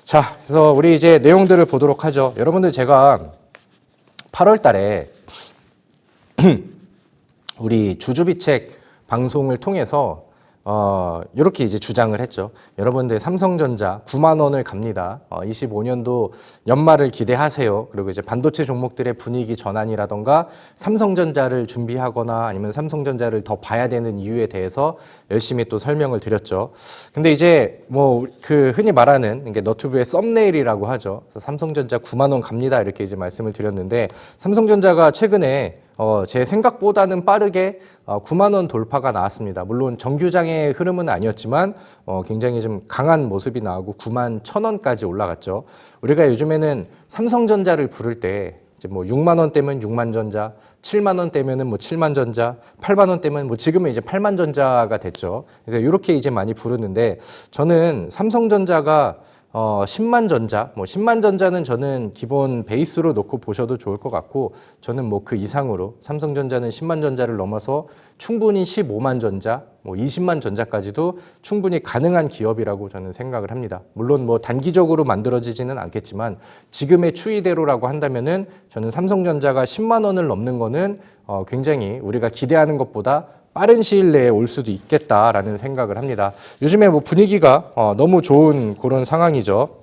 자, 그래서 우리 이제 내용들을 보도록 하죠. 여러분들 제가 8월 달에 우리 주주비책 방송을 통해서 이렇게 이제 주장을 했죠. 여러분들 삼성전자 9만 원을 갑니다. 25년도 연말을 기대하세요. 그리고 이제 반도체 종목들의 분위기 전환이라던가 삼성전자를 준비하거나 아니면 삼성전자를 더 봐야 되는 이유에 대해서 열심히 또 설명을 드렸죠. 근데 이제 뭐 그 흔히 말하는 이게 너튜브의 썸네일이라고 하죠. 그래서 삼성전자 9만 원 갑니다. 이렇게 이제 말씀을 드렸는데 삼성전자가 최근에 제 생각보다는 빠르게 9만 원 돌파가 나왔습니다. 물론 정규장의 흐름은 아니었지만 굉장히 좀 강한 모습이 나오고 9만 1,000원까지 올라갔죠. 우리가 요즘에는 삼성전자를 부를 때 이제 뭐 6만 원대면 6만 전자, 7만 원대면은 뭐 7만 전자, 8만 원대면 뭐 지금은 이제 8만 전자가 됐죠. 그래서 이렇게 이제 많이 부르는데 저는 삼성전자가 10만 전자, 뭐 10만 전자는 저는 기본 베이스로 놓고 보셔도 좋을 것 같고 저는 뭐 그 이상으로 삼성전자는 10만 전자를 넘어서 충분히 15만 전자, 뭐 20만 전자까지도 충분히 가능한 기업이라고 저는 생각을 합니다. 물론 뭐 단기적으로 만들어지지는 않겠지만 지금의 추이대로라고 한다면은 저는 삼성전자가 10만 원을 넘는 거는 굉장히 우리가 기대하는 것보다 빠른 시일 내에 올 수도 있겠다라는 생각을 합니다. 요즘에 뭐 분위기가 너무 좋은 그런 상황이죠.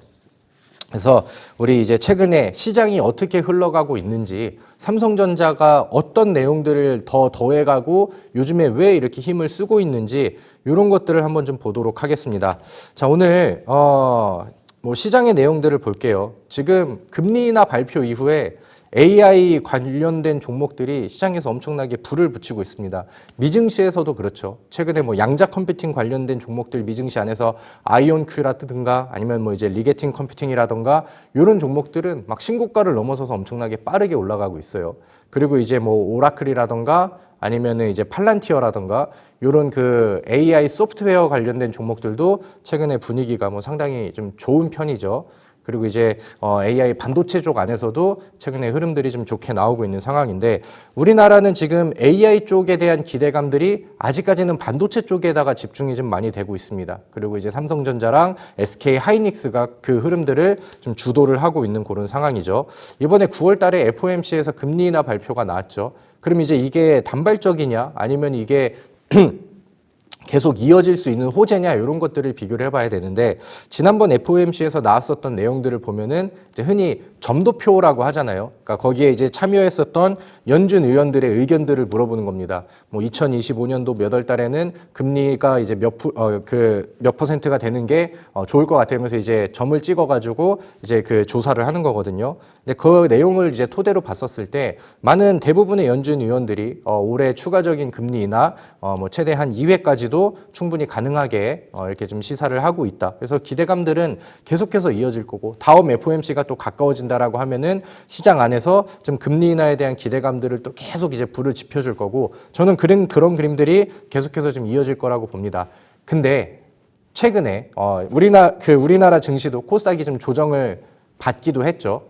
그래서 우리 이제 최근에 시장이 어떻게 흘러가고 있는지 삼성전자가 어떤 내용들을 더 더해가고 요즘에 왜 이렇게 힘을 쓰고 있는지 이런 것들을 한번 좀 보도록 하겠습니다. 자, 오늘 뭐 시장의 내용들을 볼게요. 지금 금리 인하 발표 이후에 AI 관련된 종목들이 시장에서 엄청나게 불을 붙이고 있습니다. 미증시에서도 그렇죠. 최근에 뭐 양자 컴퓨팅 관련된 종목들 미증시 안에서 아이온큐라든가 아니면 뭐 이제 리게팅 컴퓨팅이라든가 이런 종목들은 막 신고가를 넘어서서 엄청나게 빠르게 올라가고 있어요. 그리고 이제 뭐 오라클이라든가 아니면은 이제 팔란티어라든가 이런 그 AI 소프트웨어 관련된 종목들도 최근에 분위기가 뭐 상당히 좀 좋은 편이죠. 그리고 이제 AI 반도체 쪽 안에서도 최근에 흐름들이 좀 좋게 나오고 있는 상황인데 우리나라는 지금 AI 쪽에 대한 기대감들이 아직까지는 반도체 쪽에다가 집중이 좀 많이 되고 있습니다. 그리고 이제 삼성전자랑 SK 하이닉스가 그 흐름들을 좀 주도를 하고 있는 그런 상황이죠. 이번에 9월 달에 FOMC에서 금리 인하 발표가 나왔죠. 그럼 이제 이게 단발적이냐 아니면 이게 계속 이어질 수 있는 호재냐 이런 것들을 비교를 해봐야 되는데 지난번 FOMC에서 나왔었던 내용들을 보면은 이제 흔히 점도표라고 하잖아요. 그러니까 거기에 이제 참여했었던 연준 의원들의 의견들을 물어보는 겁니다. 뭐 2025년도 몇 월 달에는 금리가 이제 몇 퍼센트가 되는 게 좋을 것 같으면서 이제 점을 찍어가지고 이제 그 조사를 하는 거거든요. 근데 그 내용을 이제 토대로 봤었을 때 많은 대부분의 연준 의원들이 올해 추가적인 금리 인하 뭐 최대 한 2회까지도 충분히 가능하게 이렇게 좀 시사를 하고 있다. 그래서 기대감들은 계속해서 이어질 거고 다음 FOMC가 또 가까워진다라고 하면은 시장 안에서 좀 금리 인하에 대한 기대감들을 또 계속 이제 불을 지펴줄 거고 저는 그런 그림들이 계속해서 좀 이어질 거라고 봅니다. 근데 최근에 우리나라 증시도 코스닥이 좀 조정을 받기도 했죠.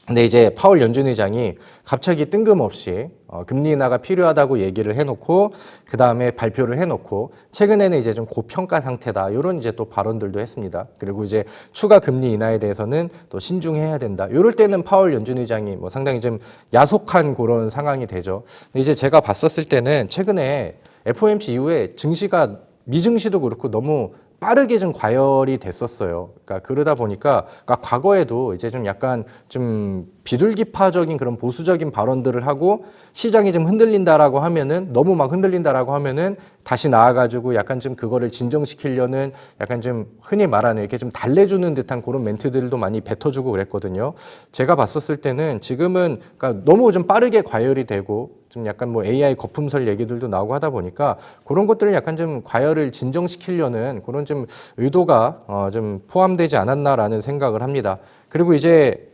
근데 이제 파월 연준 의장이 갑자기 뜬금없이 금리 인하가 필요하다고 얘기를 해놓고 그 다음에 발표를 해놓고 최근에는 이제 좀 고평가 상태다 이런 이제 또 발언들도 했습니다. 그리고 이제 추가 금리 인하에 대해서는 또 신중해야 된다. 이럴 때는 파월 연준 의장이 뭐 상당히 좀 야속한 그런 상황이 되죠. 근데 이제 제가 봤었을 때는 최근에 FOMC 이후에 증시가 미증시도 그렇고 너무 빠르게 좀 과열이 됐었어요. 그러니까 그러다 보니까 과거에도 이제 좀 약간 좀 비둘기파적인 그런 보수적인 발언들을 하고 시장이 좀 흔들린다라고 하면은 너무 막 흔들린다라고 하면은 다시 나와가지고 약간 좀 그거를 진정시키려는 약간 좀 흔히 말하는 이렇게 좀 달래주는 듯한 그런 멘트들도 많이 뱉어주고 그랬거든요. 제가 봤었을 때는 지금은 그러니까 너무 좀 빠르게 과열이 되고 좀 약간 뭐 AI 거품설 얘기들도 나오고 하다 보니까 그런 것들을 약간 좀 과열을 진정시키려는 그런 좀 의도가 좀 포함되지 않았나라는 생각을 합니다. 그리고 이제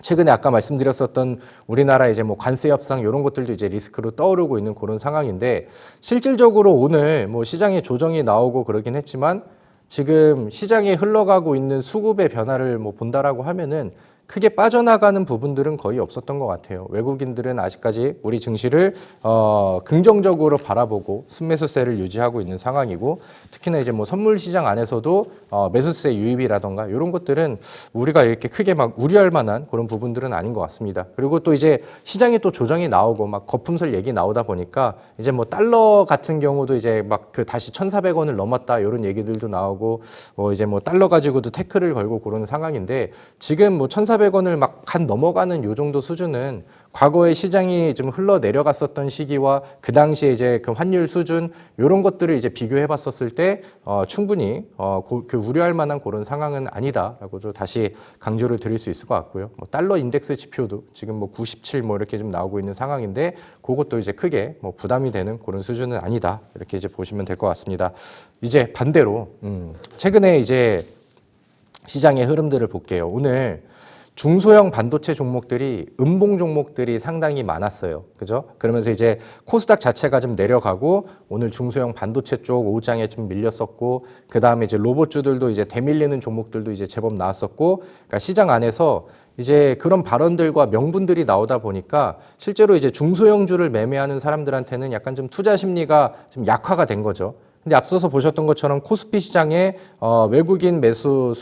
최근에 아까 말씀드렸었던 우리나라 이제 뭐 관세 협상 이런 것들도 이제 리스크로 떠오르고 있는 그런 상황인데 실질적으로 오늘 뭐 시장에 조정이 나오고 그러긴 했지만 지금 시장에 흘러가고 있는 수급의 변화를 뭐 본다라고 하면은 크게 빠져나가는 부분들은 거의 없었던 것 같아요. 외국인들은 아직까지 우리 증시를 긍정적으로 바라보고 순매수세를 유지하고 있는 상황이고, 특히나 이제 뭐 선물 시장 안에서도 매수세 유입이라던가 이런 것들은 우리가 이렇게 크게 막 우려할 만한 그런 부분들은 아닌 것 같습니다. 그리고 또 이제 시장에 또 조정이 나오고 막 거품설 얘기 나오다 보니까 이제 뭐 달러 같은 경우도 이제 막 그 다시 1,400원을 넘었다 이런 얘기들도 나오고, 이제 뭐 달러 가지고도 태클을 걸고 그러는 상황인데, 지금 뭐 1,400원을 막 간 넘어가는 요 정도 수준은 과거에 시장이 좀 흘러 내려갔었던 시기와 그 당시에 이제 그 환율 수준 이런 것들을 이제 비교해 봤었을 때 충분히 그 우려할 만한 그런 상황은 아니다라고 좀 다시 강조를 드릴 수 있을 것 같고요. 뭐 달러 인덱스 지표도 지금 뭐 97 뭐 이렇게 좀 나오고 있는 상황인데, 그것도 이제 크게 뭐 부담이 되는 그런 수준은 아니다, 이렇게 이제 보시면 될 것 같습니다. 이제 반대로 최근에 이제 시장의 흐름들을 볼게요. 오늘 중소형 반도체 종목들이 음봉 종목들이 상당히 많았어요. 그죠? 그러면서 이제 코스닥 자체가 좀 내려가고, 오늘 중소형 반도체 쪽 오후장에 좀 밀렸었고, 그 다음에 이제 로봇주들도 이제 대밀리는 종목들도 이제 제법 나왔었고, 그러니까 시장 안에서 이제 그런 발언들과 명분들이 나오다 보니까 실제로 이제 중소형주를 매매하는 사람들한테는 약간 좀 투자 심리가 좀 약화가 된 거죠. 근데 앞서서 보셨던 것처럼 코스피 시장에 외국인 매수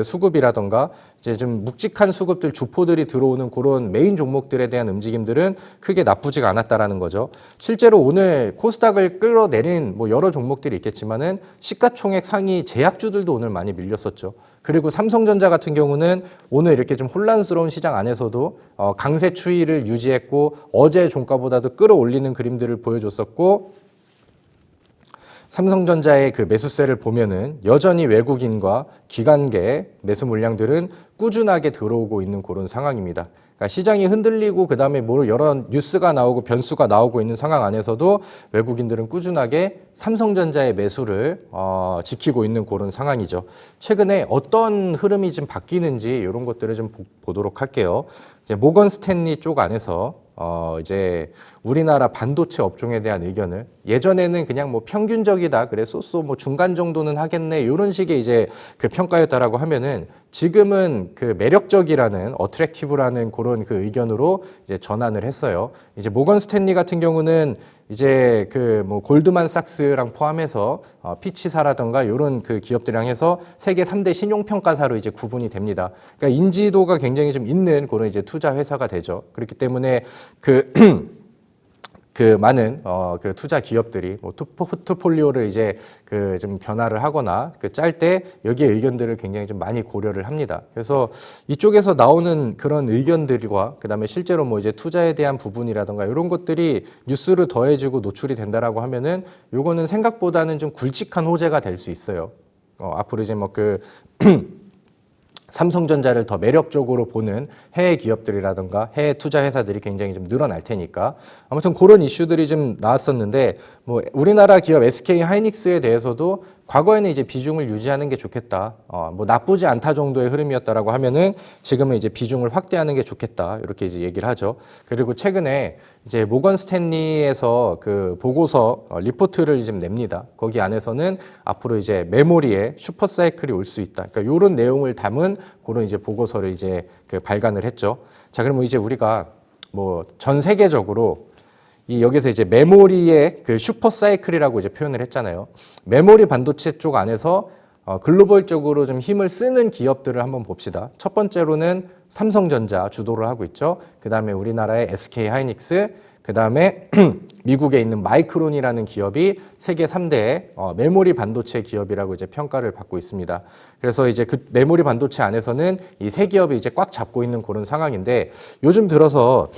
수급이라던가 이제 좀 묵직한 수급들 주포들이 들어오는 그런 메인 종목들에 대한 움직임들은 크게 나쁘지가 않았다라는 거죠. 실제로 오늘 코스닥을 끌어내린 뭐 여러 종목들이 있겠지만은 시가총액 상위 제약주들도 오늘 많이 밀렸었죠. 그리고 삼성전자 같은 경우는 오늘 이렇게 좀 혼란스러운 시장 안에서도 강세 추이를 유지했고, 어제 종가보다도 끌어올리는 그림들을 보여줬었고, 삼성전자의 그 매수세를 보면은 여전히 외국인과 기관계 매수 물량들은 꾸준하게 들어오고 있는 그런 상황입니다. 그러니까 시장이 흔들리고 그다음에 뭐 여러 뉴스가 나오고 변수가 나오고 있는 상황 안에서도 외국인들은 꾸준하게 삼성전자의 매수를 지키고 있는 그런 상황이죠. 최근에 어떤 흐름이 좀 바뀌는지 이런 것들을 좀 보도록 할게요. 이제 모건 스탠리 쪽 안에서 이제 우리나라 반도체 업종에 대한 의견을, 예전에는 그냥 뭐 평균적이다, 그래 쏘쏘 뭐 중간 정도는 하겠네 이런 식의 이제 그 평가였다라고 하면은, 지금은 그 매력적이라는 어트랙티브라는 그런 그 의견으로 이제 전환을 했어요. 이제 모건 스탠리 같은 경우는 이제 그 뭐 골드만삭스랑 포함해서 피치사라던가 이런 그 기업들이랑 해서 세계 3대 신용평가사로 이제 구분이 됩니다. 그러니까 인지도가 굉장히 좀 있는 그런 이제 투자 회사가 되죠. 그렇기 때문에 그 많은 그 투자 기업들이 뭐 포트폴리오를 이제 그 좀 변화를 하거나 그 짤 때 여기에 의견들을 굉장히 좀 많이 고려를 합니다. 그래서 이쪽에서 나오는 그런 의견들과 그다음에 실제로 뭐 이제 투자에 대한 부분이라든가 이런 것들이 뉴스로 더해지고 노출이 된다라고 하면은, 요거는 생각보다는 좀 굵직한 호재가 될 수 있어요. 앞으로 이제 뭐 그 삼성전자를 더 매력적으로 보는 해외 기업들이라든가 해외 투자 회사들이 굉장히 좀 늘어날 테니까, 아무튼 그런 이슈들이 좀 나왔었는데, 뭐 우리나라 기업 SK 하이닉스에 대해서도 과거에는 이제 비중을 유지하는 게 좋겠다, 뭐 나쁘지 않다 정도의 흐름이었다라고 하면은 지금은 이제 비중을 확대하는 게 좋겠다, 이렇게 이제 얘기를 하죠. 그리고 최근에 이제 모건 스탠리에서 그 보고서 리포트를 좀 냅니다. 거기 안에서는 앞으로 이제 메모리에 슈퍼 사이클이 올 수 있다, 그러니까 이런 내용을 담은 그런 이제 보고서를 이제 그 발간을 했죠. 자, 그러면 이제 우리가 뭐 전 세계적으로 여기서 이제 메모리의 그 슈퍼 사이클이라고 이제 표현을 했잖아요. 메모리 반도체 쪽 안에서 글로벌적으로 좀 힘을 쓰는 기업들을 한번 봅시다. 첫 번째로는 삼성전자 주도를 하고 있죠. 그 다음에 우리나라의 SK 하이닉스, 그 다음에 미국에 있는 마이크론이라는 기업이 세계 3대 메모리 반도체 기업이라고 이제 평가를 받고 있습니다. 그래서 이제 그 메모리 반도체 안에서는 이 세 기업이 이제 꽉 잡고 있는 그런 상황인데, 요즘 들어서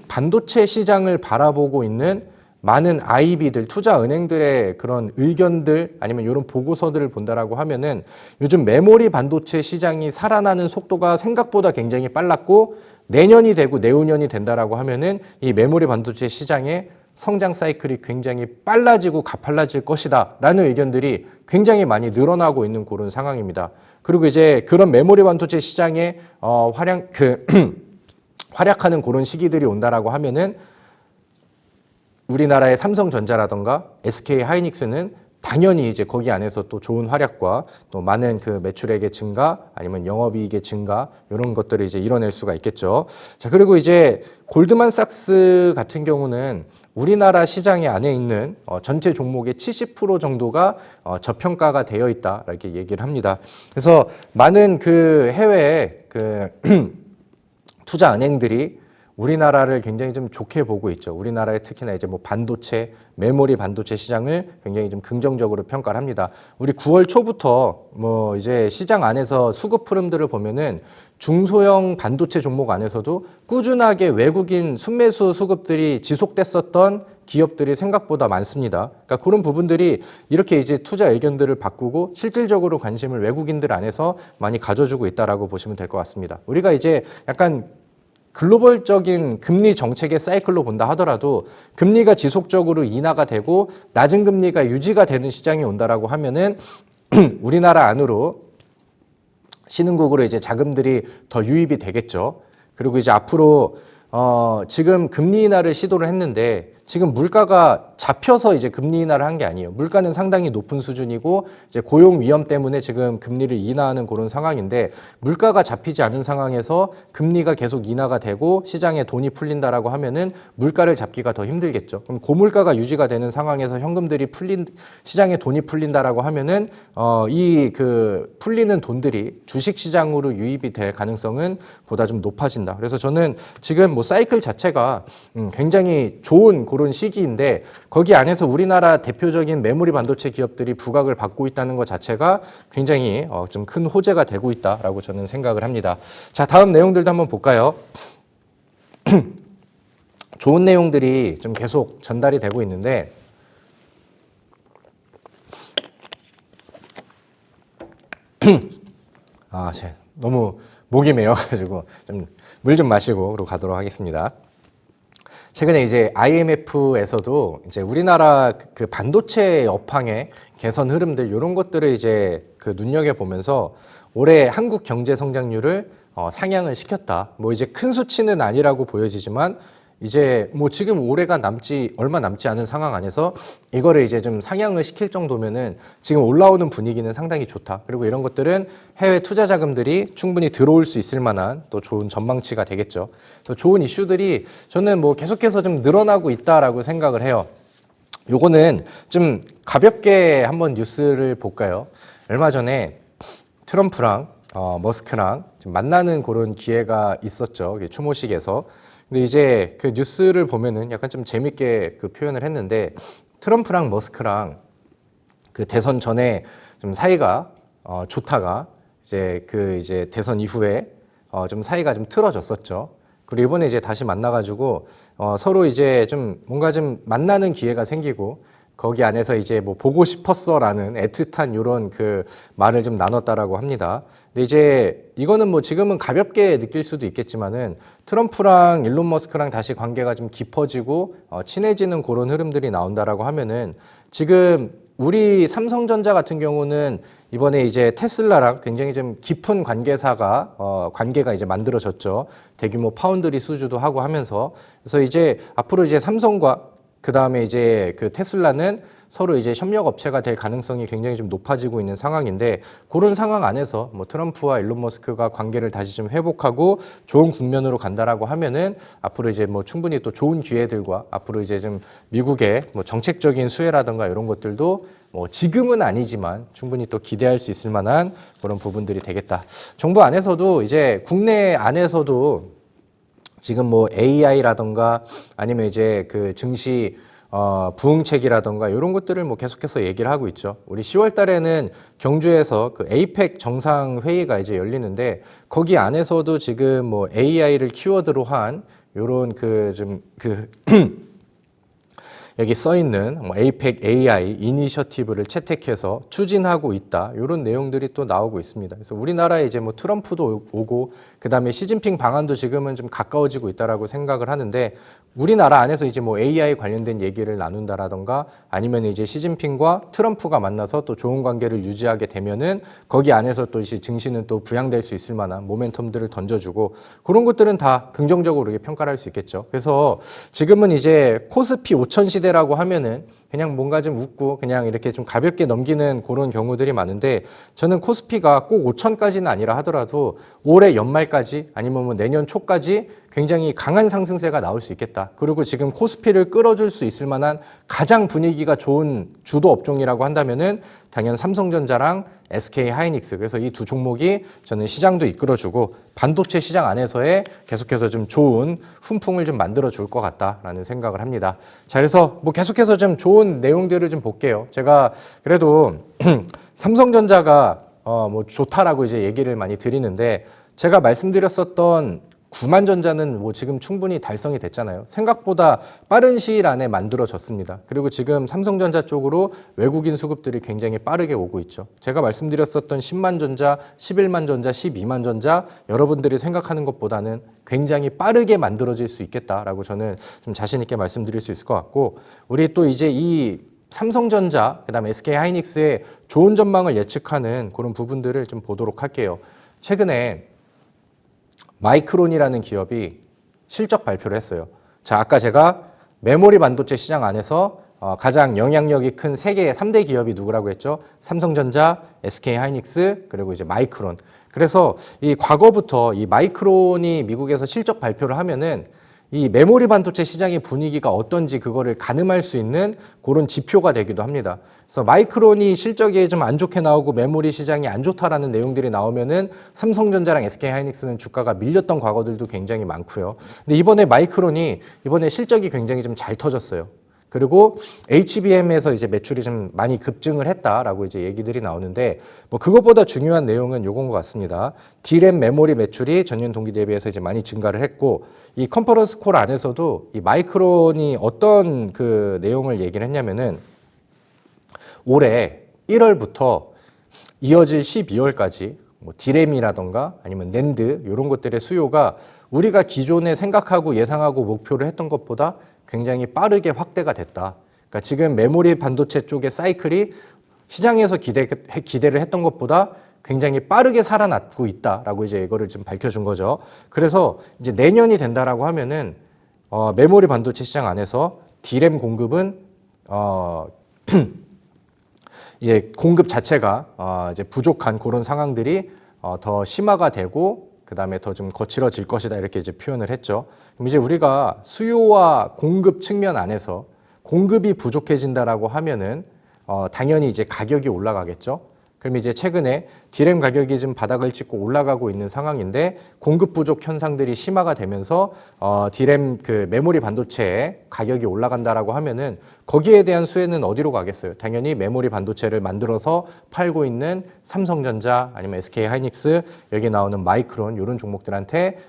반도체 시장을 바라보고 있는 많은 IB들, 투자은행들의 그런 의견들 아니면 이런 보고서들을 본다라고 하면은, 요즘 메모리 반도체 시장이 살아나는 속도가 생각보다 굉장히 빨랐고, 내년이 되고 내후년이 된다라고 하면은 이 메모리 반도체 시장의 성장 사이클이 굉장히 빨라지고 가팔라질 것이다 라는 의견들이 굉장히 많이 늘어나고 있는 그런 상황입니다. 그리고 이제 그런 메모리 반도체 시장에 활약하는 그런 시기들이 온다라고 하면은, 우리나라의 삼성전자라던가 SK 하이닉스는 당연히 이제 거기 안에서 또 좋은 활약과 또 많은 그 매출액의 증가 아니면 영업이익의 증가 이런 것들을 이제 이뤄낼 수가 있겠죠. 자, 그리고 이제 골드만삭스 같은 경우는 우리나라 시장에 안에 있는 전체 종목의 70% 정도가 저평가가 되어 있다 이렇게 얘기를 합니다. 그래서 많은 그 해외 그 투자 은행들이 우리나라를 굉장히 좀 좋게 보고 있죠. 우리나라의 특히나 이제 뭐 반도체, 메모리 반도체 시장을 굉장히 좀 긍정적으로 평가를 합니다. 우리 9월 초부터 뭐 이제 시장 안에서 수급 흐름들을 보면은 중소형 반도체 종목 안에서도 꾸준하게 외국인 순매수 수급들이 지속됐었던 기업들이 생각보다 많습니다. 그러니까 그런 부분들이 이렇게 이제 투자 의견들을 바꾸고 실질적으로 관심을 외국인들 안에서 많이 가져주고 있다라고 보시면 될 것 같습니다. 우리가 이제 약간 글로벌적인 금리 정책의 사이클로 본다 하더라도 금리가 지속적으로 인하가 되고 낮은 금리가 유지가 되는 시장이 온다라고 하면은 우리나라 안으로 신흥국으로 이제 자금들이 더 유입이 되겠죠. 그리고 이제 앞으로 지금 금리 인하를 시도를 했는데 지금 물가가 잡혀서 이제 금리 인하를 한 게 아니에요. 물가는 상당히 높은 수준이고 이제 고용 위험 때문에 지금 금리를 인하하는 그런 상황인데 물가가 잡히지 않은 상황에서 금리가 계속 인하가 되고 시장에 돈이 풀린다라고 하면은 물가를 잡기가 더 힘들겠죠. 그럼 고물가가 유지가 되는 상황에서 현금들이 시장에 돈이 풀린다라고 하면은 이 그 풀리는 돈들이 주식 시장으로 유입이 될 가능성은 보다 좀 높아진다. 그래서 저는 지금 뭐 사이클 자체가 굉장히 좋은 그런 시기인데 거기 안에서 우리나라 대표적인 메모리 반도체 기업들이 부각을 받고 있다는 것 자체가 굉장히 좀 큰 호재가 되고 있다라고 저는 생각을 합니다. 자, 다음 내용들도 한번 볼까요? 좋은 내용들이 좀 계속 전달이 되고 있는데 너무 목이 메어가지고 좀 물 좀 마시고 그러고 가도록 하겠습니다. 최근에 이제 IMF에서도 이제 우리나라 그 반도체 업황의 개선 흐름들 이런 것들을 이제 그 눈여겨 보면서 올해 한국 경제 성장률을 상향을 시켰다. 뭐 이제 큰 수치는 아니라고 보여지지만 이제 뭐 지금 올해가 얼마 남지 않은 상황 안에서 이거를 이제 좀 상향을 시킬 정도면은 지금 올라오는 분위기는 상당히 좋다. 그리고 이런 것들은 해외 투자 자금들이 충분히 들어올 수 있을 만한 또 좋은 전망치가 되겠죠. 그래서 좋은 이슈들이 저는 뭐 계속해서 좀 늘어나고 있다라고 생각을 해요. 요거는 좀 가볍게 한번 뉴스를 볼까요? 얼마 전에 트럼프랑 머스크랑 좀 만나는 그런 기회가 있었죠. 추모식에서. 근데 이제 그 뉴스를 보면은 약간 좀 재밌게 그 표현을 했는데 트럼프랑 머스크랑 그 대선 전에 좀 사이가 좋다가 이제 대선 이후에 좀 사이가 좀 틀어졌었죠. 그리고 이번에 이제 다시 만나가지고 서로 이제 좀 뭔가 좀 만나는 기회가 생기고 거기 안에서 이제 뭐 보고 싶었어라는 애틋한 이런 그 말을 좀 나눴다라고 합니다. 근데 이제 이거는 뭐 지금은 가볍게 느낄 수도 있겠지만은 트럼프랑 일론 머스크랑 다시 관계가 좀 깊어지고 친해지는 그런 흐름들이 나온다라고 하면은 지금 우리 삼성전자 같은 경우는 이번에 이제 테슬라랑 굉장히 좀 깊은 관계가 이제 만들어졌죠. 대규모 파운드리 수주도 하고 하면서 그래서 이제 앞으로 이제 삼성과 그 다음에 이제 그 테슬라는 서로 이제 협력 업체가 될 가능성이 굉장히 좀 높아지고 있는 상황인데 그런 상황 안에서 뭐 트럼프와 일론 머스크가 관계를 다시 좀 회복하고 좋은 국면으로 간다라고 하면은 앞으로 이제 뭐 충분히 또 좋은 기회들과 앞으로 이제 좀 미국의 뭐 정책적인 수혜라든가 이런 것들도 뭐 지금은 아니지만 충분히 또 기대할 수 있을 만한 그런 부분들이 되겠다. 정부 안에서도 이제 국내 안에서도 지금 뭐 AI라던가 아니면 이제 그 증시 부응책이라던가 이런 것들을 뭐 계속해서 얘기를 하고 있죠. 우리 10월 달에는 경주에서 그 에이펙 정상 회의가 이제 열리는데 거기 안에서도 지금 뭐 AI를 키워드로 한 요런 여기 써 있는 뭐 에이펙 AI 이니셔티브를 채택해서 추진하고 있다. 이런 내용들이 또 나오고 있습니다. 그래서 우리나라에 이제 뭐 트럼프도 오고 그다음에 시진핑 방한도 지금은 좀 가까워지고 있다라고 생각을 하는데 우리나라 안에서 이제 뭐 AI 관련된 얘기를 나눈다라던가 아니면 이제 시진핑과 트럼프가 만나서 또 좋은 관계를 유지하게 되면은 거기 안에서 또 이제 증시는 또 부양될 수 있을 만한 모멘텀들을 던져주고 그런 것들은 다 긍정적으로 평가를 할 수 있겠죠. 그래서 지금은 이제 코스피 5000 시대 시대라고 하면은 그냥 뭔가 좀 웃고 그냥 이렇게 좀 가볍게 넘기는 그런 경우들이 많은데 저는 코스피가 꼭 5천까지는 아니라 하더라도 올해 연말까지 아니면 뭐 내년 초까지 굉장히 강한 상승세가 나올 수 있겠다. 그리고 지금 코스피를 끌어줄 수 있을 만한 가장 분위기가 좋은 주도 업종이라고 한다면은 당연 삼성전자랑 SK 하이닉스. 그래서 이 두 종목이 저는 시장도 이끌어주고 반도체 시장 안에서의 계속해서 좀 좋은 훈풍을 좀 만들어 줄 것 같다라는 생각을 합니다. 자, 그래서 뭐 계속해서 좀 좋은 내용들을 좀 볼게요. 제가 그래도 삼성전자가 뭐 좋다라고 이제 얘기를 많이 드리는데 제가 말씀드렸었던 구만전자는 뭐 지금 충분히 달성이 됐잖아요. 생각보다 빠른 시일 안에 만들어졌습니다. 그리고 지금 삼성전자 쪽으로 외국인 수급들이 굉장히 빠르게 오고 있죠. 제가 말씀드렸었던 10만전자, 11만전자, 12만전자 여러분들이 생각하는 것보다는 굉장히 빠르게 만들어질 수 있겠다라고 저는 좀 자신 있게 말씀드릴 수 있을 것 같고 우리 또 이제 이 삼성전자, 그다음에 SK 하이닉스의 좋은 전망을 예측하는 그런 부분들을 좀 보도록 할게요. 최근에 마이크론이라는 기업이 실적 발표를 했어요. 자, 아까 제가 메모리 반도체 시장 안에서 가장 영향력이 큰 세 개의 3대 기업이 누구라고 했죠? 삼성전자, SK 하이닉스, 그리고 이제 마이크론. 그래서 이 과거부터 이 마이크론이 미국에서 실적 발표를 하면은 이 메모리 반도체 시장의 분위기가 어떤지 그거를 가늠할 수 있는 그런 지표가 되기도 합니다. 그래서 마이크론이 실적이 좀 안 좋게 나오고 메모리 시장이 안 좋다라는 내용들이 나오면은 삼성전자랑 SK 하이닉스는 주가가 밀렸던 과거들도 굉장히 많고요. 근데 이번에 마이크론이 이번에 실적이 굉장히 좀 잘 터졌어요. 그리고 HBM에서 이제 매출이 좀 많이 급증을 했다라고 이제 얘기들이 나오는데 뭐 그것보다 중요한 내용은 요건 것 같습니다. D램 메모리 매출이 전년 동기 대비해서 이제 많이 증가를 했고 이 컨퍼런스 콜 안에서도 이 마이크론이 어떤 그 내용을 얘기를 했냐면은 올해 1월부터 이어질 12월까지 뭐 D램이라던가 아니면 낸드 이런 것들의 수요가 우리가 기존에 생각하고 예상하고 목표를 했던 것보다 굉장히 빠르게 확대가 됐다. 그러니까 지금 메모리 반도체 쪽의 사이클이 시장에서 기대를 했던 것보다 굉장히 빠르게 살아나고 있다라고 이제 이거를 좀 밝혀준 거죠. 그래서 이제 내년이 된다라고 하면은 메모리 반도체 시장 안에서 D램 공급은 이제 공급 자체가 이제 부족한 그런 상황들이 더 심화가 되고 그다음에 더 좀 거칠어질 것이다 이렇게 이제 표현을 했죠. 그럼 이제 우리가 수요와 공급 측면 안에서 공급이 부족해진다라고 하면은 당연히 이제 가격이 올라가겠죠. 그럼 이제 최근에 D램 가격이 좀 바닥을 찍고 올라가고 있는 상황인데 공급 부족 현상들이 심화가 되면서 D램 그 메모리 반도체의 가격이 올라간다라고 하면은 거기에 대한 수혜는 어디로 가겠어요? 당연히 메모리 반도체를 만들어서 팔고 있는 삼성전자 아니면 SK 하이닉스 여기 나오는 마이크론 이런 종목들한테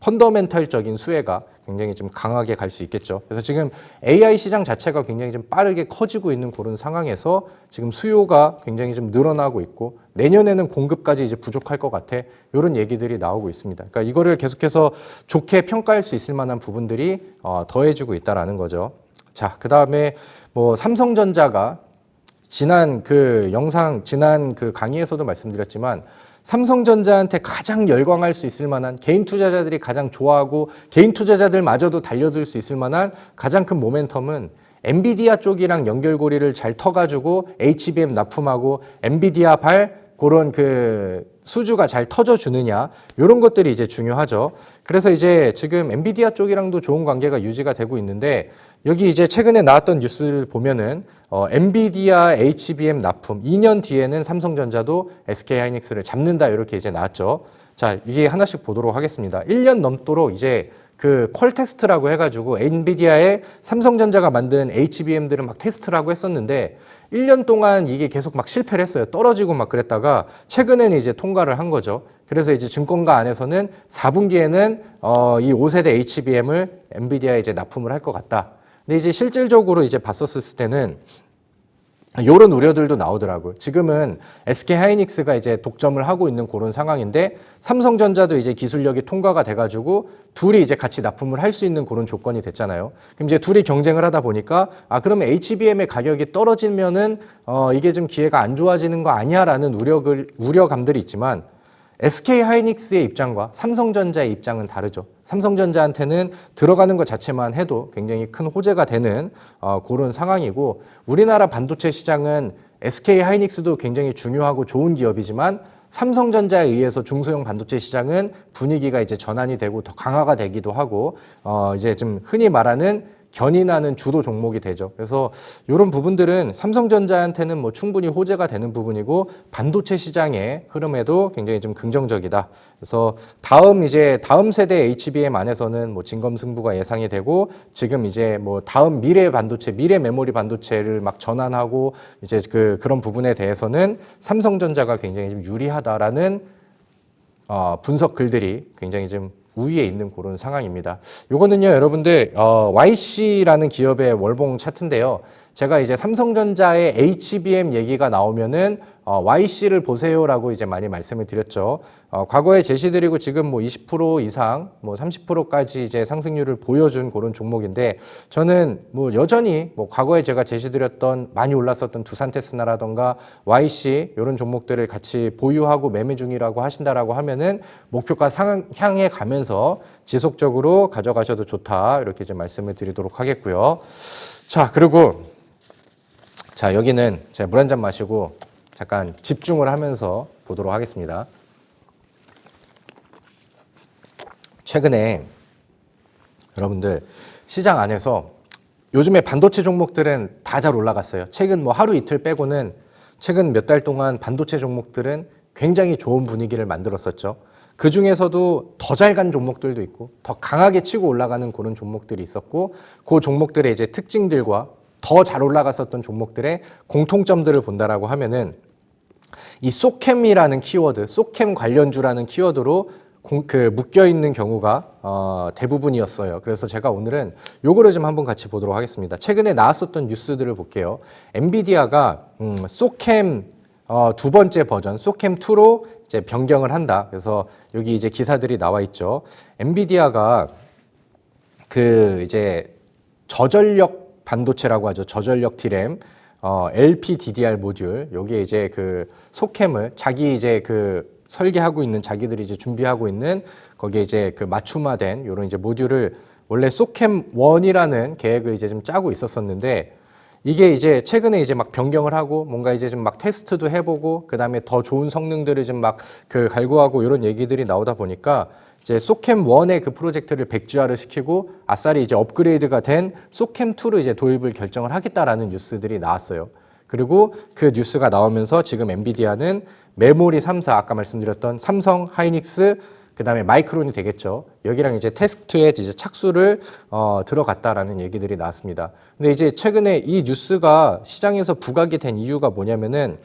펀더멘탈적인 수혜가 굉장히 좀 강하게 갈 수 있겠죠. 그래서 지금 AI 시장 자체가 굉장히 좀 빠르게 커지고 있는 그런 상황에서 지금 수요가 굉장히 좀 늘어나고 있고 내년에는 공급까지 이제 부족할 것 같아. 이런 얘기들이 나오고 있습니다. 그러니까 이거를 계속해서 좋게 평가할 수 있을 만한 부분들이 더해지고 있다라는 거죠. 자, 그다음에 뭐 삼성전자가 지난 그 강의에서도 말씀드렸지만 삼성전자한테 가장 열광할 수 있을 만한 개인 투자자들이 가장 좋아하고 개인 투자자들마저도 달려들 수 있을 만한 가장 큰 모멘텀은 엔비디아 쪽이랑 연결고리를 잘 터가지고 HBM 납품하고 엔비디아 그런 그 수주가 잘 터져주느냐 이런 것들이 이제 중요하죠. 그래서 이제 지금 엔비디아 쪽이랑도 좋은 관계가 유지가 되고 있는데 여기 이제 최근에 나왔던 뉴스를 보면은 엔비디아 HBM 납품 2년 뒤에는 삼성전자도 SK 하이닉스를 잡는다 이렇게 이제 나왔죠. 자, 이게 하나씩 보도록 하겠습니다. 1년 넘도록 이제 그 퀄 테스트라고 해가지고 엔비디아에 삼성전자가 만든 HBM들을 막 테스트를 하고 했었는데 1년 동안 이게 계속 막 실패를 했어요. 떨어지고 막 그랬다가 최근에는 이제 통과를 한 거죠. 그래서 이제 증권가 안에서는 4분기에는 이 5세대 HBM을 엔비디아에 이제 납품을 할 것 같다. 근데 이제 실질적으로 이제 봤었을 때는 이런 우려들도 나오더라고요. 지금은 SK 하이닉스가 이제 독점을 하고 있는 그런 상황인데 삼성전자도 이제 기술력이 통과가 돼가지고 둘이 이제 같이 납품을 할 수 있는 그런 조건이 됐잖아요. 그럼 이제 둘이 경쟁을 하다 보니까 그러면 HBM의 가격이 떨어지면은 이게 좀 기회가 안 좋아지는 거 아니야라는 우려감들이 있지만 SK 하이닉스의 입장과 삼성전자의 입장은 다르죠. 삼성전자한테는 들어가는 것 자체만 해도 굉장히 큰 호재가 되는 그런 상황이고, 우리나라 반도체 시장은 SK하이닉스도 굉장히 중요하고 좋은 기업이지만 삼성전자에 의해서 중소형 반도체 시장은 분위기가 이제 전환이 되고 더 강화가 되기도 하고 이제 좀 흔히 말하는 견인하는 주도 종목이 되죠. 그래서 이런 부분들은 삼성전자한테는 뭐 충분히 호재가 되는 부분이고 반도체 시장의 흐름에도 굉장히 좀 긍정적이다. 그래서 다음 세대 HBM 안에서는 뭐 진검승부가 예상이 되고, 지금 이제 뭐 다음 미래 반도체, 미래 메모리 반도체를 막 전환하고 이제 그런 부분에 대해서는 삼성전자가 굉장히 좀 유리하다라는 분석 글들이 굉장히 좀 우위에 있는 그런 상황입니다. 요거는요, 여러분들 YC라는 기업의 월봉 차트인데요. 제가 이제 삼성전자의 HBM 얘기가 나오면은 YC를 보세요라고 이제 많이 말씀을 드렸죠. 과거에 제시드리고 지금 뭐 20% 이상, 뭐 30%까지 이제 상승률을 보여준 그런 종목인데, 저는 뭐 여전히 뭐 과거에 제가 제시드렸던 많이 올랐었던 두산테스나라던가 YC 이런 종목들을 같이 보유하고 매매 중이라고 하신다라고 하면은 목표가 향해 가면서 지속적으로 가져가셔도 좋다, 이렇게 좀 말씀을 드리도록 하겠고요. 자, 그리고 자, 여기는 제가 물 한 잔 마시고 잠깐 집중을 하면서 보도록 하겠습니다. 최근에 여러분들 시장 안에서 요즘에 반도체 종목들은 다 잘 올라갔어요. 최근 뭐 하루 이틀 빼고는 최근 몇 달 동안 반도체 종목들은 굉장히 좋은 분위기를 만들었었죠. 그 중에서도 더 잘 간 종목들도 있고 더 강하게 치고 올라가는 그런 종목들이 있었고, 그 종목들의 이제 특징들과 더 잘 올라갔었던 종목들의 공통점들을 본다라고 하면은 이 소캠이라는 키워드, 소캠 관련주라는 키워드로 묶여 있는 경우가 대부분이었어요. 그래서 제가 오늘은 요거를 좀 한번 같이 보도록 하겠습니다. 최근에 나왔었던 뉴스들을 볼게요. 엔비디아가 소캠 두 번째 버전 소캠2로 이제 변경을 한다. 그래서 여기 이제 기사들이 나와 있죠. 엔비디아가 이제 저전력 반도체라고 하죠. 저전력 D램, LPDDR 모듈, 여기에 이제 소캠을 자기 이제 설계하고 있는, 자기들이 이제 준비하고 있는 거기에 이제 맞춤화된 이런 이제 모듈을 원래 소캠 1이라는 계획을 이제 좀 짜고 있었었는데, 이게 이제 최근에 이제 막 변경을 하고 뭔가 이제 좀 막 테스트도 해보고 그 다음에 더 좋은 성능들을 좀 막 갈구하고 이런 얘기들이 나오다 보니까 이제 소캠 1의 프로젝트를 백지화를 시키고 아싸리 이제 업그레이드가 된 소캠 2로 이제 도입을 결정을 하겠다라는 뉴스들이 나왔어요. 그리고 그 뉴스가 나오면서 지금 엔비디아는 메모리 3사, 아까 말씀드렸던 삼성, 하이닉스, 그 다음에 마이크론이 되겠죠. 여기랑 이제 테스트에 이제 착수를 들어갔다라는 얘기들이 나왔습니다. 근데 이제 최근에 이 뉴스가 시장에서 부각이 된 이유가 뭐냐면은,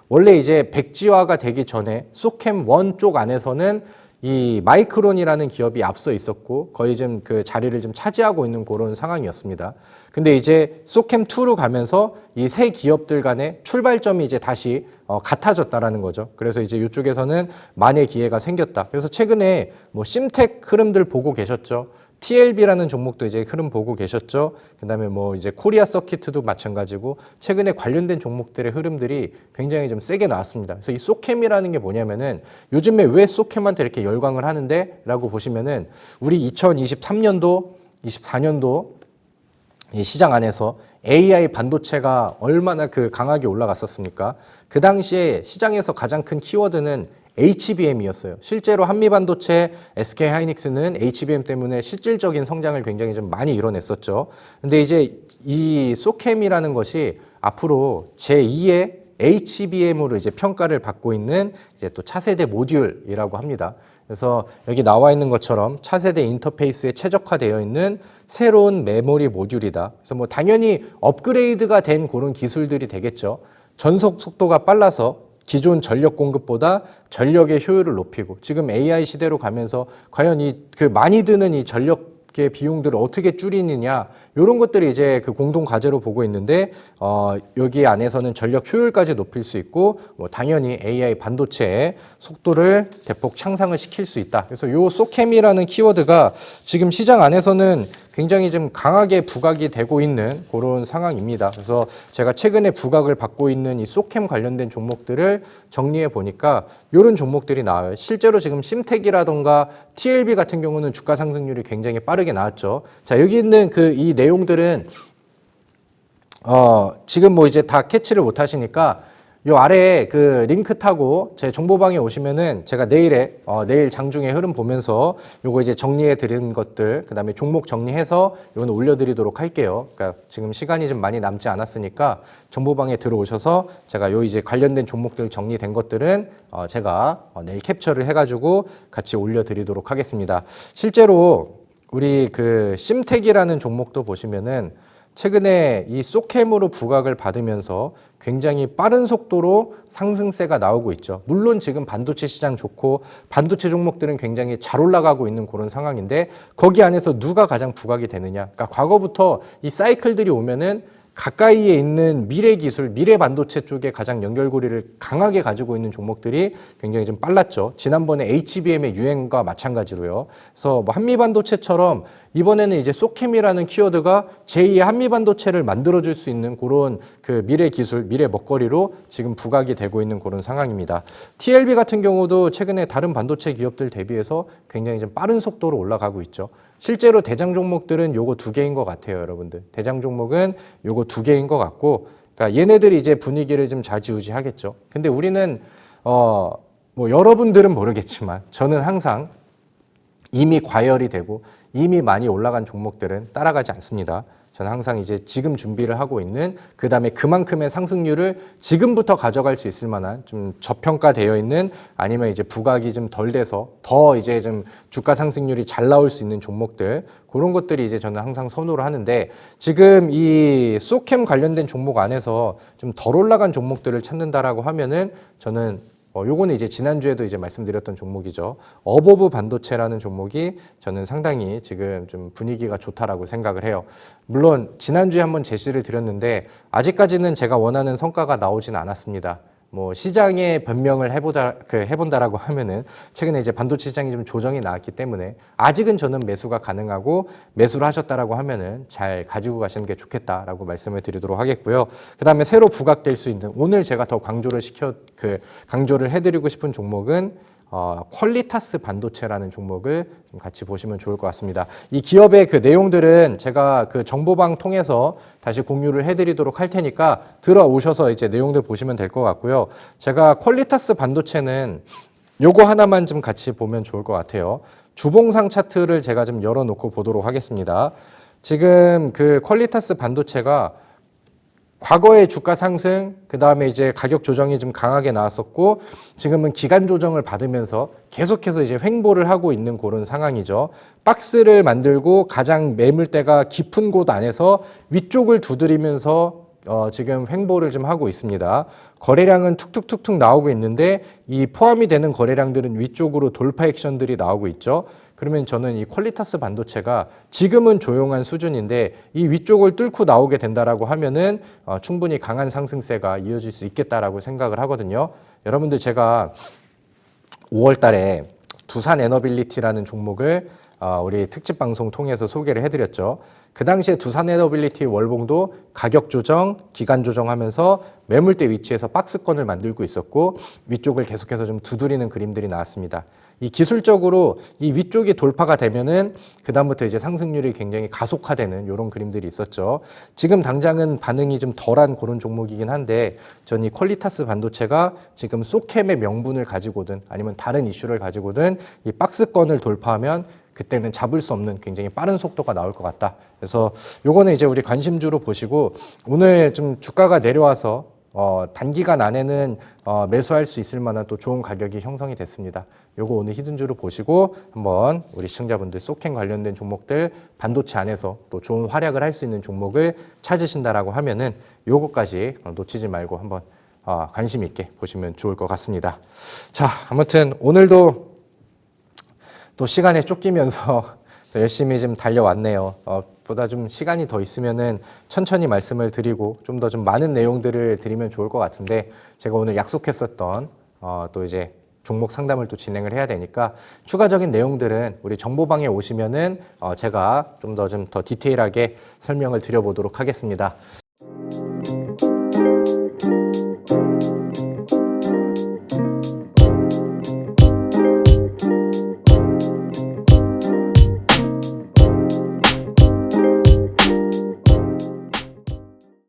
원래 이제 백지화가 되기 전에 소캠 1 쪽 안에서는 이 마이크론이라는 기업이 앞서 있었고 거의 좀 자리를 좀 차지하고 있는 그런 상황이었습니다. 근데 이제 소캠 2로 가면서 이 세 기업들 간의 출발점이 이제 다시 같아졌다라는 거죠. 그래서 이제 이쪽에서는 만의 기회가 생겼다. 그래서 최근에 뭐 심텍 흐름들 보고 계셨죠. TLB라는 종목도 이제 흐름 보고 계셨죠. 그다음에 뭐 이제 코리아 서킷도 마찬가지고 최근에 관련된 종목들의 흐름들이 굉장히 좀 세게 나왔습니다. 그래서 이 소캠이라는 게 뭐냐면은, 요즘에 왜 소캠한테 이렇게 열광을 하는데라고 보시면은, 우리 2023년도, 24년도 이 시장 안에서 AI 반도체가 얼마나 강하게 올라갔었습니까? 그 당시에 시장에서 가장 큰 키워드는 HBM이었어요. 실제로 한미반도체, SK하이닉스는 HBM 때문에 실질적인 성장을 굉장히 좀 많이 이뤄냈었죠. 근데 이제 이 소캠이라는 것이 앞으로 제2의 HBM으로 이제 평가를 받고 있는 이제 또 차세대 모듈이라고 합니다. 그래서 여기 나와 있는 것처럼 차세대 인터페이스에 최적화되어 있는 새로운 메모리 모듈이다. 그래서 뭐 당연히 업그레이드가 된 그런 기술들이 되겠죠. 전속 속도가 빨라서 기존 전력 공급보다 전력의 효율을 높이고, 지금 AI 시대로 가면서 과연 많이 드는 이 전력의 비용들을 어떻게 줄이느냐, 이런 것들이 이제 공동 과제로 보고 있는데, 여기 안에서는 전력 효율까지 높일 수 있고, 뭐 당연히 AI 반도체의 속도를 대폭 향상을 시킬 수 있다. 그래서 요 소캠이라는 키워드가 지금 시장 안에서는 굉장히 좀 강하게 부각이 되고 있는 그런 상황입니다. 그래서 제가 최근에 부각을 받고 있는 이 쏘캠 관련된 종목들을 정리해 보니까 이런 종목들이 나와요. 실제로 지금 심텍이라던가 TLB 같은 경우는 주가 상승률이 굉장히 빠르게 나왔죠. 자, 여기 있는 이 내용들은 지금 뭐 이제 다 캐치를 못 하시니까 요 아래에 그 링크 타고 제 정보방에 오시면은 제가 내일 장중에 흐름 보면서 요거 이제 정리해 드린 것들, 그 다음에 종목 정리해서 요거는 올려드리도록 할게요. 그러니까 지금 시간이 좀 많이 남지 않았으니까 정보방에 들어오셔서 제가 요 이제 관련된 종목들 정리된 것들은 제가 내일 캡처를 해가지고 같이 올려드리도록 하겠습니다. 실제로 우리 그 심텍이라는 종목도 보시면은 최근에 이 쏘캠으로 부각을 받으면서 굉장히 빠른 속도로 상승세가 나오고 있죠. 물론 지금 반도체 시장 좋고 반도체 종목들은 굉장히 잘 올라가고 있는 그런 상황인데 거기 안에서 누가 가장 부각이 되느냐. 그러니까 과거부터 이 사이클들이 오면은 가까이에 있는 미래 기술, 미래 반도체 쪽에 가장 연결고리를 강하게 가지고 있는 종목들이 굉장히 좀 빨랐죠. 지난번에 HBM의 유행과 마찬가지로요. 그래서 뭐 한미반도체처럼 이번에는 이제 쏘캠이라는 키워드가 제2의 한미반도체를 만들어줄 수 있는 그런 그 미래 기술, 미래 먹거리로 지금 부각이 되고 있는 그런 상황입니다. TLB 같은 경우도 최근에 다른 반도체 기업들 대비해서 굉장히 좀 빠른 속도로 올라가고 있죠. 실제로 대장 종목들은 요거 두 개인 것 같아요, 여러분들. 대장 종목은 요거 두 개인 것 같고, 그러니까 얘네들이 이제 분위기를 좀 좌지우지하겠죠. 근데 우리는 뭐 여러분들은 모르겠지만 저는 항상 이미 과열이 되고 이미 많이 올라간 종목들은 따라가지 않습니다. 저는 항상 이제 지금 준비를 하고 있는 그다음에 그만큼의 상승률을 지금부터 가져갈 수 있을 만한 좀 저평가되어 있는 아니면 이제 부각이 좀 덜 돼서 더 이제 좀 주가 상승률이 잘 나올 수 있는 종목들 그런 것들이 이제 저는 항상 선호를 하는데 지금 이 쏘캠 관련된 종목 안에서 좀 덜 올라간 종목들을 찾는다라고 하면은 저는 요거는 이제 지난주에도 이제 말씀드렸던 종목이죠. 어보브 반도체라는 종목이 저는 상당히 지금 좀 분위기가 좋다라고 생각을 해요. 물론 지난주에 한번 제시를 드렸는데 아직까지는 제가 원하는 성과가 나오진 않았습니다. 뭐 시장에 변명을 해본다라고 하면은 최근에 이제 반도체 시장이 좀 조정이 나왔기 때문에 아직은 저는 매수가 가능하고 매수를 하셨다라고 하면은 잘 가지고 가시는 게 좋겠다라고 말씀을 드리도록 하겠고요. 그다음에 새로 부각될 수 있는 오늘 제가 더 강조를 해드리고 싶은 종목은 퀄리타스 반도체라는 종목을 좀 같이 보시면 좋을 것 같습니다. 이 기업의 그 내용들은 제가 그 정보방 통해서 다시 공유를 해드리도록 할 테니까 들어오셔서 이제 내용들 보시면 될 것 같고요. 제가 퀄리타스 반도체는 요거 하나만 좀 같이 보면 좋을 것 같아요. 주봉상 차트를 제가 좀 열어놓고 보도록 하겠습니다. 지금 그 퀄리타스 반도체가 과거의 주가 상승, 그 다음에 이제 가격 조정이 좀 강하게 나왔었고, 지금은 기간 조정을 받으면서 계속해서 이제 횡보를 하고 있는 그런 상황이죠. 박스를 만들고 가장 매물대가 깊은 곳 안에서 위쪽을 두드리면서 지금 횡보를 좀 하고 있습니다. 거래량은 툭툭툭툭 나오고 있는데 이 포함이 되는 거래량들은 위쪽으로 돌파 액션들이 나오고 있죠. 그러면 저는 이 퀄리타스 반도체가 지금은 조용한 수준인데 이 위쪽을 뚫고 나오게 된다라고 하면은 충분히 강한 상승세가 이어질 수 있겠다라고 생각을 하거든요. 여러분들 제가 5월 달에 두산 에너빌리티라는 종목을 우리 특집 방송 통해서 소개를 해드렸죠. 그 당시에 두산 에너빌리티 월봉도 가격 조정, 기간 조정하면서 매물대 위치에서 박스권을 만들고 있었고 위쪽을 계속해서 좀 두드리는 그림들이 나왔습니다. 이 기술적으로 이 위쪽이 돌파가 되면은 그다음부터 이제 상승률이 굉장히 가속화되는 이런 그림들이 있었죠. 지금 당장은 반응이 좀 덜한 그런 종목이긴 한데 전 이 퀄리타스 반도체가 지금 쏘캠의 명분을 가지고든 아니면 다른 이슈를 가지고든 이 박스권을 돌파하면 그때는 잡을 수 없는 굉장히 빠른 속도가 나올 것 같다. 그래서 요거는 이제 우리 관심주로 보시고 오늘 좀 주가가 내려와서 단기간 안에는 매수할 수 있을 만한 또 좋은 가격이 형성이 됐습니다. 요거 오늘 히든주로 보시고 한번 우리 시청자분들 쏘캠 관련된 종목들 반도체 안에서 또 좋은 활약을 할 수 있는 종목을 찾으신다라고 하면은 요거까지 놓치지 말고 한번 관심 있게 보시면 좋을 것 같습니다. 자, 아무튼 오늘도 또 시간에 쫓기면서 열심히 좀 달려왔네요. 보다 좀 시간이 더 있으면은 천천히 말씀을 드리고 좀 더 좀 많은 내용들을 드리면 좋을 것 같은데 제가 오늘 약속했었던 또 이제 종목 상담을 또 진행을 해야 되니까 추가적인 내용들은 우리 정보방에 오시면은 제가 좀 더 디테일하게 설명을 드려보도록 하겠습니다.